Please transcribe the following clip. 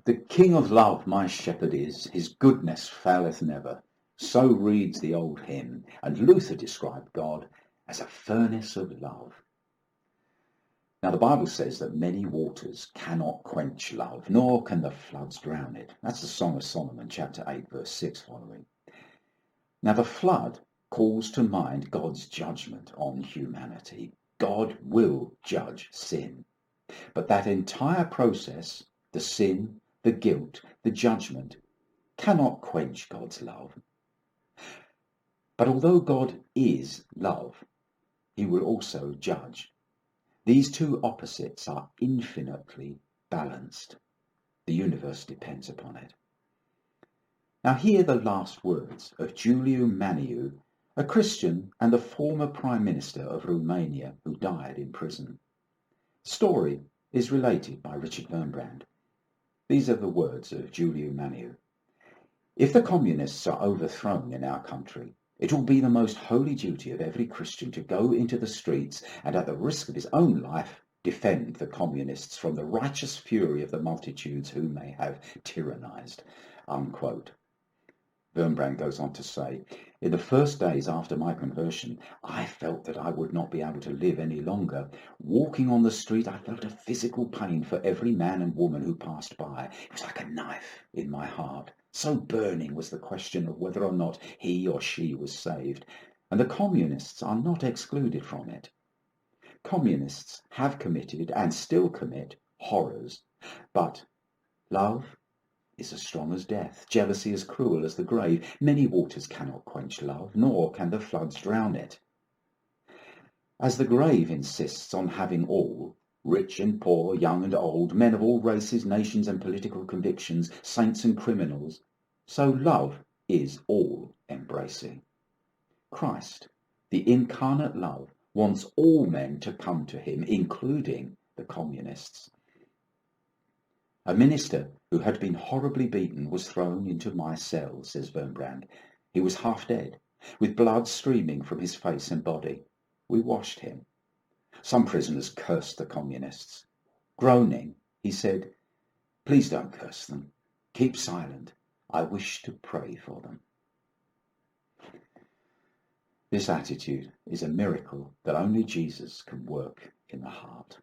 The King of love my shepherd is, his goodness faileth never. So reads the old hymn, and Luther described God as a furnace of love. Now the Bible says that many waters cannot quench love, nor can the floods drown it. That's the Song of Solomon, chapter 8, verse 6 following. Now the flood calls to mind God's judgment on humanity. God will judge sin. But that entire process, the sin, the guilt, the judgment, cannot quench God's love. But although God is love, he will also judge. These two opposites are infinitely balanced. The universe depends upon it. Now hear the last words of Giuliu Maniu, a Christian and the former Prime Minister of Romania who died in prison. The story is related by Richard Wurmbrand. These are the words of Giuliu Maniu. If the communists are overthrown in our country, it will be the most holy duty of every Christian to go into the streets and at the risk of his own life defend the communists from the righteous fury of the multitudes whom they have tyrannized. Unquote. Wurmbrand goes on to say, in the first days after my conversion, I felt that I would not be able to live any longer. Walking on the street, I felt a physical pain for every man and woman who passed by. It was like a knife in my heart. So burning was the question of whether or not he or she was saved. And the communists are not excluded from it. Communists have committed and still commit horrors. But love is as strong as death, jealousy as cruel as the grave. Many waters cannot quench love, nor can the floods drown it. As the grave insists on having all, rich and poor, young and old, men of all races, nations and political convictions, saints and criminals, so love is all-embracing. Christ, the incarnate love, wants all men to come to him, including the communists. A minister who had been horribly beaten was thrown into my cell, says Wurmbrand. He was half dead, with blood streaming from his face and body. We washed him. Some prisoners cursed the communists. Groaning, he said, "Please don't curse them. Keep silent. I wish to pray for them." This attitude is a miracle that only Jesus can work in the heart.